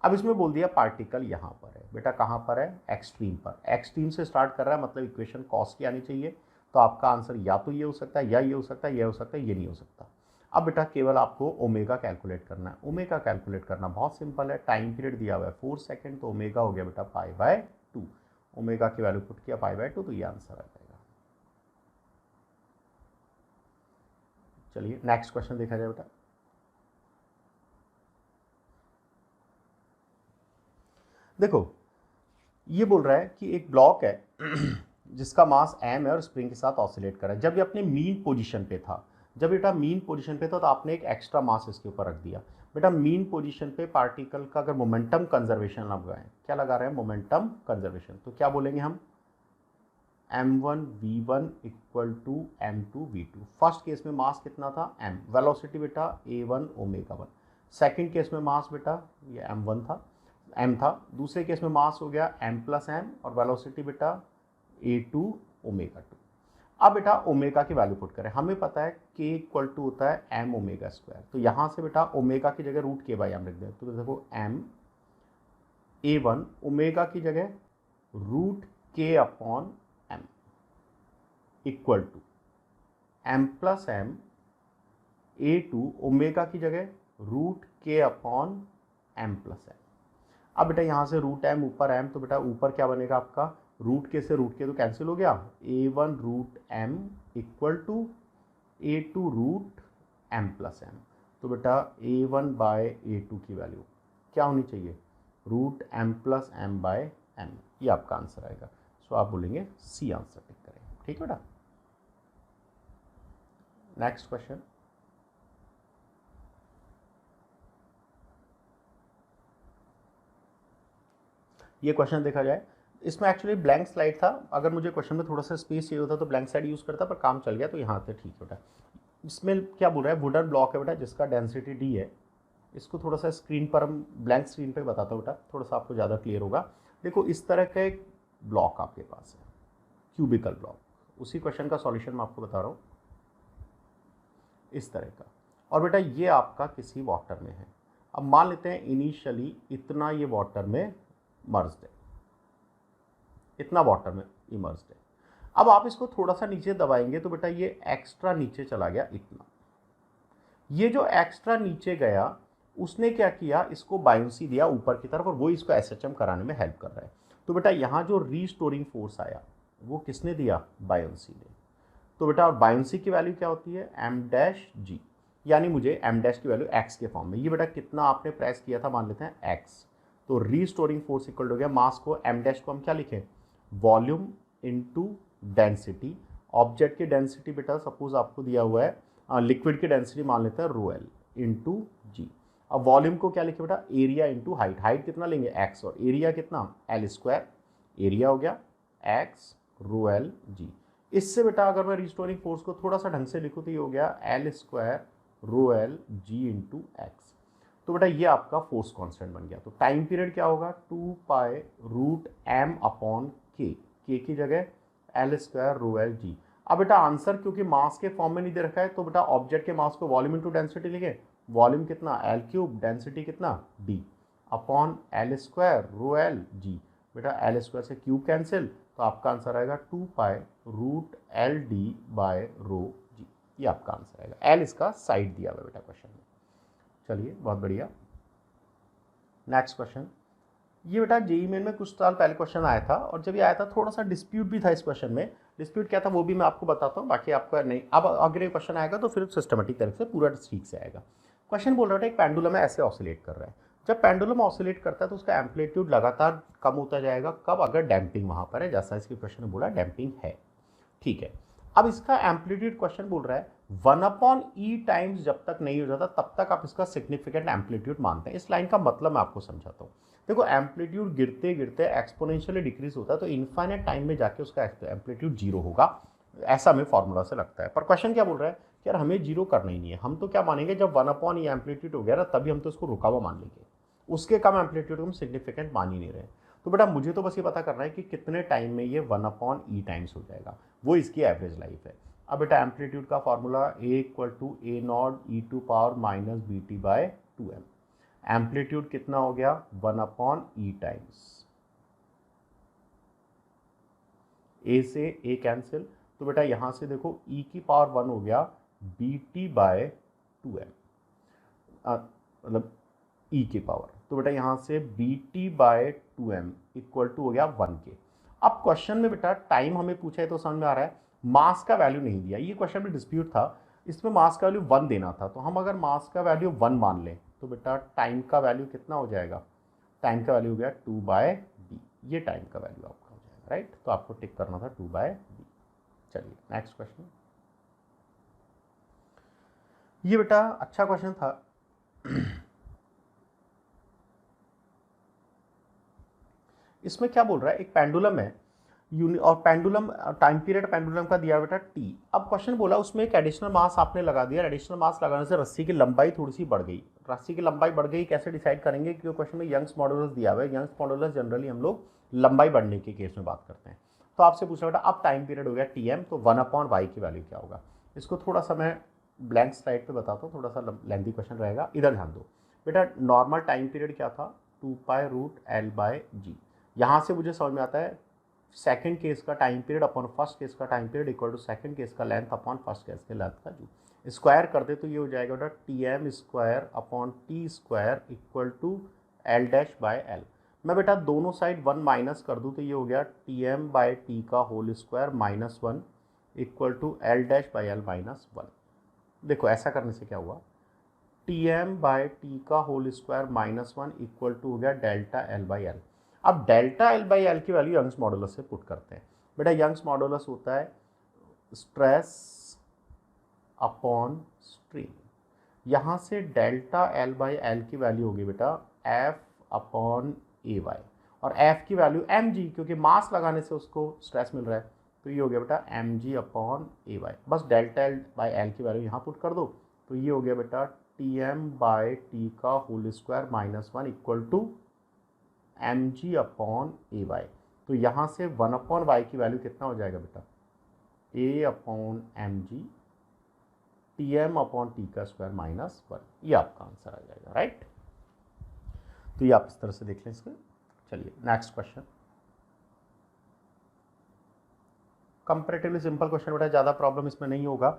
Speaker 1: अब इसमें बोल दिया पार्टिकल यहाँ पर है, बेटा कहाँ पर है, एक्सट्रीम पर, एक्सट्रीम से स्टार्ट कर रहा है मतलब इक्वेशन कॉस की आनी चाहिए, तो आपका आंसर या तो ये हो सकता है, या ये हो सकता है, ये हो सकता है, ये नहीं हो सकता। अब बेटा केवल आपको ओमेगा कैलकुलेट करना है। ओमेगा कैलकुलेट करना बहुत सिंपल है, टाइम पीरियड दिया हुआ है 4 सेकेंड, तो ओमेगा हो गया बेटा π/2। ओमेगा की वैल्यू पुट किया π/2, तो ये आंसर आ जाएगा। चलिए नेक्स्ट क्वेश्चन देखा जाए बेटा। देखो ये बोल रहा है कि एक ब्लॉक है जिसका मास m है और स्प्रिंग के साथ ऑसिलेट कर रहा है। जब ये अपने मीन पोजीशन पे था, जब बेटा मीन पोजीशन पे था, तो आपने एक एक्स्ट्रा मास इसके ऊपर रख दिया। बेटा मीन पोजीशन पे पार्टिकल का अगर मोमेंटम कंजर्वेशन लगाएं, क्या लगा रहे हैं, मोमेंटम कंजर्वेशन, तो क्या बोलेंगे हम, m1 v1 equal to m2 v2। First case में मास कितना था m, वेलोसिटी बेटा a1 ओमेगा 1। सेकेंड केस में मास बेटा ये m1 था, m था। दूसरे केस में मास हो गया m+m और वेलोसिटी बेटा a2 ओमेगा 2। अब बेटा ओमेगा की वैल्यू पुट करें, हमें पता है k इक्वल टू होता है m ओमेगा स्क्वायर, तो यहाँ से बेटा ओमेगा की जगह रूट k बाई m लिख दें, तो देखो m a1 ओमेगा की जगह root k upon m equal to m+m a2 omega की जगह रूट k अपॉन m+m। अब बेटा यहाँ से रूट m ऊपर m, तो बेटा ऊपर क्या बनेगा आपका, रूट के से रूट के तो कैंसिल हो गया, a1 root m equal to a2 root m+m। तो बेटा a1 बाय a2 की वैल्यू क्या होनी चाहिए, रूट m+m बाय m, ये आपका आंसर आएगा। सो आप बोलेंगे सी आंसर टिक करें, ठीक है बेटा। नेक्स्ट क्वेश्चन, ये क्वेश्चन देखा जाए, इसमें एक्चुअली ब्लैंक स्लाइड था, अगर मुझे क्वेश्चन में थोड़ा सा स्पेस चाहिए होता तो ब्लैंक स्लाइड यूज़ करता, पर काम चल गया तो यहाँ से ठीक है बेटा। इसमें क्या बोल रहा है, वुडन ब्लॉक है बेटा जिसका डेंसिटी d है। इसको थोड़ा सा स्क्रीन पर हम ब्लैंक स्क्रीन पे बताता हूँ बेटा, थोड़ा सा आपको ज़्यादा क्लियर होगा। देखो इस तरह का एक ब्लॉक आपके पास है, क्यूबिकल ब्लॉक, उसी क्वेश्चन का सॉल्यूशन मैं आपको बता रहा हूँ, इस तरह का। और बेटा ये आपका किसी वाटर में है। अब मान लेते हैं इनिशियली इतना ये वाटर में मर्ज्ड है, इतना वाटर में इमर्ज्ड है। अब आप इसको थोड़ा सा नीचे दबाएंगे तो बेटा ये एक्स्ट्रा नीचे चला गया इतना। ये जो एक्स्ट्रा नीचे गया उसने क्या किया, इसको बायोंसी दिया ऊपर की तरफ, और वो इसको एसएचएम कराने में हेल्प कर रहा है। तो बेटा यहाँ जो रीस्टोरिंग फोर्स आया वो किसने दिया, बायोंसी ने। तो बेटा और बायोंसी की वैल्यू क्या होती है, m-g, यानी मुझे m' की वैल्यू x के फॉर्म में, ये बेटा कितना आपने प्रेस किया था, मान लेते हैं x। तो रीस्टोरिंग फोर्स इक्वल हो गया, मास को m' को हम क्या लिखें, वॉल्यूम इनटू डेंसिटी। ऑब्जेक्ट की डेंसिटी बेटा सपोज आपको दिया हुआ है लिक्विड की डेंसिटी मान लेते हैं ρl इंटू जी। अब वॉल्यूम को क्या लिखे बेटा, एरिया इंटू हाइट। हाइट कितना लेंगे x, और एरिया कितना l², एरिया हो गया x ρl g। इससे बेटा अगर मैं रिस्टोरिंग फोर्स को थोड़ा सा ढंग से लिखूँ तो ये हो गया l² ρl g into x. तो बेटा ये आपका फोर्स कांस्टेंट बन गया। तो टाइम पीरियड क्या होगा, 2π√m अपॉन k की जगह l² ρl g। अब बेटा आंसर क्योंकि मास के फॉर्म में नहीं दे रखा है, तो बेटा ऑब्जेक्ट के मास को वॉल्यूम इंटू डेंसिटी लिखे, वॉल्यूम कितना l3, डेंसिटी कितना d upon l² ρl g। बेटा l² से क्यूब कैंसिल, तो आपका आंसर आएगा 2π√LD बाय ρg, ये आपका आंसर आएगा। l इसका साइड दिया हुआ है बेटा क्वेश्चन में। चलिए बहुत बढ़िया। नेक्स्ट क्वेश्चन, ये बेटा जेईई मेन में कुछ साल पहले क्वेश्चन आया था, और जब ये आया था थोड़ा सा डिस्प्यूट भी था इस क्वेश्चन में। डिस्प्यूट क्या था वो भी मैं आपको बताता हूँ, बाकी आपका नहीं। अब अगर ये क्वेश्चन आएगा तो फिर सिस्टमेटिक तरीके से पूरा ठीक से आएगा। क्वेश्चन बोल रहा था एक पेंडुलम ऐसे ऑसिलेट कर रहा है। जब पेंडुलम ऑसिलेट करता है तो उसका एम्पलीट्यूड लगातार कम होता जाएगा, कब, अगर डैम्पिंग वहाँ पर है, जैसा इसके क्वेश्चन में बोला डैम्पिंग है, ठीक है। अब इसका एम्पलीट्यूड क्वेश्चन बोल रहा है 1/e टाइम्स, जब तक नहीं हो जाता तब तक आप इसका सिग्निफिकेंट एम्पलीट्यूड मानते हैं। इस लाइन का मतलब मैं आपको समझाता हूँ। देखो एम्पलीट्यूड गिरते गिरते एक्सपोनेंशियली डिक्रीज होता है, तो इनफाइनाइट टाइम में जाके उसका एम्पलीट्यूड जीरो होगा, ऐसा हमें फॉर्मूला से लगता है। पर क्वेश्चन क्या बोल रहा है कि यार हमें जीरो करना ही नहीं है, हम तो क्या मानेंगे, जब 1/e एम्पलीट्यूड हो गया ना तभी हम तो इसको रुका हुआ मान लेंगे, उसके कम एम्पलीट्यूड हम सिग्निफिकेंट मान ही नहीं रहे। तो बेटा मुझे तो बस ये पता करना है कि कितने टाइम में ये 1/e टाइम्स हो जाएगा, वो इसकी एवरेज लाइफ है। अब बेटा एम्पलीट्यूड का formula a = a0 e⁻ bt by 2m। Amplitude कितना हो गया, 1/e टाइम्स, a से a कैंसिल, तो बेटा यहाँ से देखो e की पावर 1 हो गया bt बाय 2m, मतलब e की पावर, तो बेटा यहाँ से bt by 2m equal to हो गया 1 के। अब क्वेश्चन में बेटा टाइम हमें पूछा है तो समझ में आ रहा है, मास का वैल्यू नहीं दिया, ये क्वेश्चन में डिस्प्यूट था, इसमें मास का वैल्यू 1 देना था, तो हम अगर मास का वैल्यू 1 मान लें तो बेटा टाइम का वैल्यू कितना हो जाएगा, टाइम का वैल्यू हो गया 2 बाय b, ये टाइम का वैल्यू आपका हो जाएगा, राइट। तो आपको टिक करना था 2 बाय b। चलिए नेक्स्ट क्वेश्चन, ये बेटा अच्छा क्वेश्चन था। इसमें क्या बोल रहा है, एक पेंडुलम है और पेंडुलम टाइम पीरियड पेंडुलम का दिया बेटा t। अब क्वेश्चन बोला उसमें एक एडिशनल मास आपने लगा दिया, एडिशनल मास लगाने से रस्सी की लंबाई थोड़ी सी बढ़ गई, रस्सी की लंबाई बढ़ गई, कैसे डिसाइड करेंगे, क्योंकि क्वेश्चन में यंग्स मॉडुलस दिया हुआ है, यंग्स मॉडुलस जनरली हम लोग लंबाई बढ़ने के केस में बात करते हैं। तो आपसे पूछा बेटा अब टाइम पीरियड हो गया tm, तो 1/y की वैल्यू क्या होगा। इसको थोड़ा सा मैं ब्लैंक स्लाइड पे बताता हूँ, थोड़ा सा लेंथी क्वेश्चन रहेगा, इधर ध्यान दो बेटा। नॉर्मल टाइम पीरियड क्या था, 2π√L/g। यहाँ से मुझे समझ में आता है सेकंड केस का time period upon first case का time period equal to second case का लेंथ अपॉन फर्स्ट केस के लेंथ का जो स्क्वायर कर दे तो ये हो जाएगा बेटा tm square upon t square equal to L'/L। मैं बेटा दोनों साइड 1 माइनस कर दूँ तो ये हो गया tm/t का whole square -1 equal to L'/L -1। देखो ऐसा करने से क्या हुआ, tm/t का होल स्क्वायर -1 इक्वल टू हो गया Δ_L/L। अब Δ_L/L की वैल्यू यंग्स मॉडुलस से पुट करते हैं। बेटा यंग्स मॉडुलस होता है स्ट्रेस अपॉन स्ट्रेन, यहाँ से Δ_L/L की वैल्यू होगी बेटा F/AY, और F की वैल्यू mg, क्योंकि मास लगाने से उसको स्ट्रेस मिल रहा है, तो ये हो गया बेटा mg/AY। बस Δ_L/L की वैल्यू यहाँ पुट कर दो तो ये हो गया बेटा tm/t का whole square -1 equal to mg/AY। तो यहाँ से 1/y की वैल्यू कितना हो जाएगा बेटा, a/mg tm/t का स्क्वायर -1, ये आपका आंसर आ जाएगा, राइट। तो ये आप इस तरह से देख लें इसको। चलिए next question, comparatively simple question बेटा, ज़्यादा प्रॉब्लम इसमें नहीं होगा।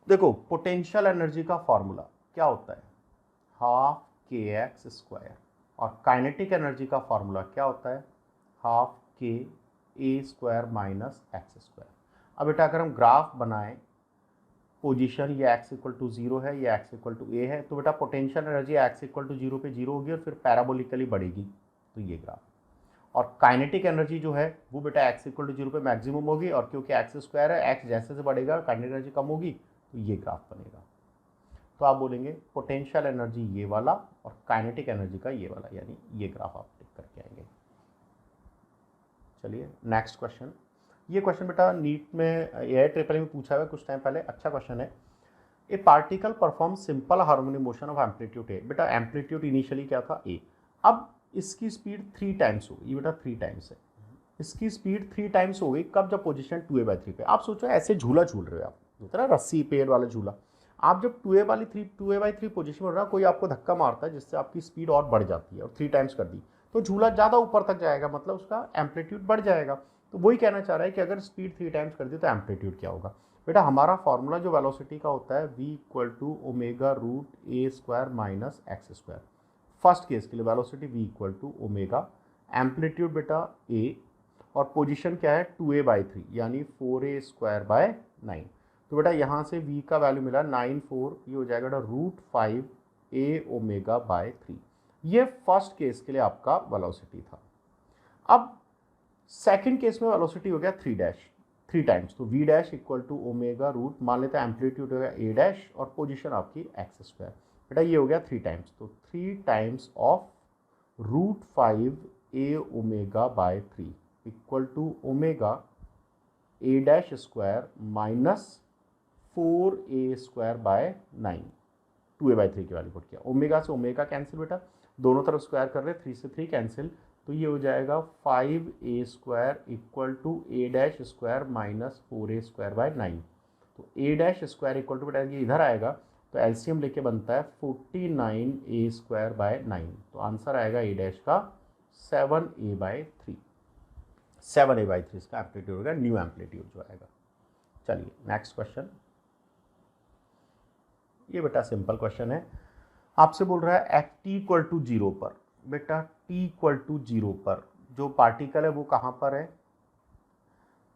Speaker 1: देखो पोटेंशियल एनर्जी का फॉर्मूला क्या होता है, 12kx², और काइनेटिक एनर्जी का फॉर्मूला क्या होता है, 12ka² - x²। अब बेटा अगर हम ग्राफ बनाएं, पोजीशन ये x = 0 है, ये x = a है, तो बेटा पोटेंशियल एनर्जी x = 0 पे 0 होगी और फिर पैराबोलिकली बढ़ेगी, तो ये ग्राफ। और काइनेटिक एनर्जी जो है वो बेटा x = 0 पे मैक्सिमम होगी, और क्योंकि x² है, x जैसे से बढ़ेगा काइनेटिक एनर्जी कम होगी, तो ये ग्राफ बनेगा। तो आप बोलेंगे पोटेंशियल एनर्जी ये वाला और काइनेटिक एनर्जी का ये वाला, यानी ये ग्राफ आप टिक करके आएंगे। चलिए नेक्स्ट क्वेश्चन, ये क्वेश्चन बेटा नीट में एयर ट्रिपल में पूछा हुआ है कुछ टाइम पहले, अच्छा क्वेश्चन है। A particle perform simple harmonic motion of amplitude a. बेटा एम्पलीट्यूड इनिशियली क्या था a, अब इसकी स्पीड 3 टाइम्स होगी, ये बेटा 3 टाइम्स है, इसकी स्पीड 3 टाइम्स हो गई, कब, जब पोजीशन 2a/3 पे। आप सोचो ऐसे झूला झूल रहे हो आप, होता है ना रस्सी पेड़ वाला झूला, आप जब 2a/3 पोजीशन में हो रहा, कोई आपको धक्का मारता है जिससे आपकी स्पीड और बढ़ जाती है, और 3 टाइम्स कर दी तो झूला ज़्यादा ऊपर तक जाएगा, मतलब उसका एम्पलीट्यूड बढ़ जाएगा। तो वही कहना चाह रहा है कि अगर स्पीड 3 टाइम्स कर दी तो एम्पलीट्यूड क्या होगा। बेटा हमारा फॉर्मूला जो वेलोसिटी का होता है v = ω√a² - x²। First case के लिए वेलोसिटी v = ω, एम्पलीट्यूड बेटा a, और पोजीशन क्या है 2a/3 यानी 4a²/9। तो बेटा यहाँ से v का वैल्यू मिला 94, ये हो जाएगा बेटा √5a⍵/3। ये फर्स्ट केस के लिए आपका वेलोसिटी था। अब सेकंड केस में वेलोसिटी हो गया 3 टाइम्स, तो v' = ω√, मान लेते हैं एम्पलीट्यूड हो गया a' और पोजीशन आपकी x²। बेटा ये हो गया 3 टाइम्स, तो 3 times of √5a⍵/3 equal to ω a' square -4a²/9, 2a/3 की वैल्यू पुट किया, ओमेगा से ओमेगा कैंसिल बेटा, दोनों तरफ स्क्वायर कर रहे, 3 से 3 कैंसिल, तो ये हो जाएगा 5a² equal to a' square -4a²/9। तो a' इक्वल टू बेटा ये इधर आएगा तो एलसीएम लेके बनता है 49a²/9, तो आंसर आएगा a' का 7a/3। 7a/3 इसका एम्पलीट्यूड होगा, न्यू एम्पलीट्यूड जो आएगा। चलिए नेक्स्ट क्वेश्चन। ये बेटा सिंपल क्वेश्चन है, आपसे बोल रहा है एट टी इक्वल टू 0 पर, बेटा टी इक्वल टू 0 पर जो पार्टिकल है वो कहाँ पर है,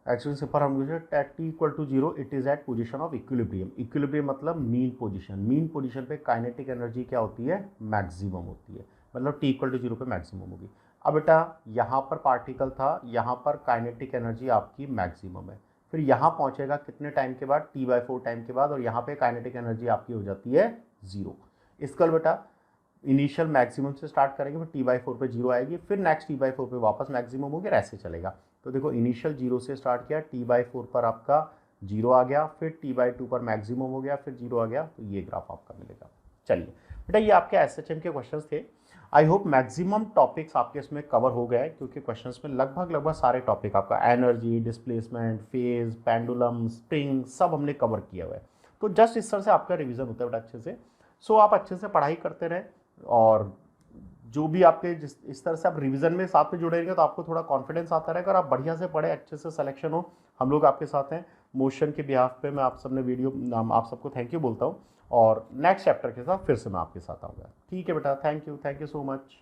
Speaker 1: एक्चुअली सिंपल हम at t equal to 0 it is at position of equilibrium. Equilibrium मतलब मीन पोजीशन, मीन पोजीशन पे काइनेटिक एनर्जी क्या होती है, मैक्सिमम होती है, मतलब टी इक्वल टू 0 पे मैक्सिमम होगी। अब बेटा यहाँ पर पार्टिकल था, यहाँ पर काइनेटिक एनर्जी आपकी मैक्सिमम है, फिर यहाँ पहुँचेगा कितने टाइम के बाद, t/4 टाइम के बाद, और यहाँ पे काइनेटिक एनर्जी आपकी हो जाती है 0। इसका बेटा इनिशियल मैक्सिमम से स्टार्ट करेंगे, फिर t/4 पे 0 आएगी, फिर नेक्स्ट t/4 पे वापस मैक्सिमम होगी, ऐसे चलेगा। तो देखो इनिशियल 0 से स्टार्ट किया, t/4 पर आपका 0 आ गया, फिर t/2 पर मैक्सिमम हो गया, फिर 0 आ गया, तो ये ग्राफ आपका मिलेगा। चलिए बेटा ये आपके SHM के क्वेश्चंस थे। आई होप मैक्सिमम टॉपिक्स आपके इसमें कवर हो गए, क्योंकि क्वेश्चंस में लगभग सारे टॉपिक आपका energy, displacement, phase, pendulum, spring सब हमने कवर किया हुआ है। तो जस्ट इस तरह से आपका रिवीजन होता है बेटा अच्छे से। सो आप अच्छे से पढ़ाई करते रहें, और जो भी आपके इस तरह से आप रिवीजन में साथ में जुड़े रहेंगे तो आपको थोड़ा कॉन्फिडेंस आता रहेगा, और आप बढ़िया से पढ़े, अच्छे से सिलेक्शन हो, हम लोग आपके साथ हैं। मोशन के बिहाफ पे मैं आप सबने वीडियो आप सबको थैंक यू बोलता हूँ, और नेक्स्ट चैप्टर के साथ फिर से मैं आपके साथ आऊँगा। ठीक है बेटा, थैंक यू सो मच।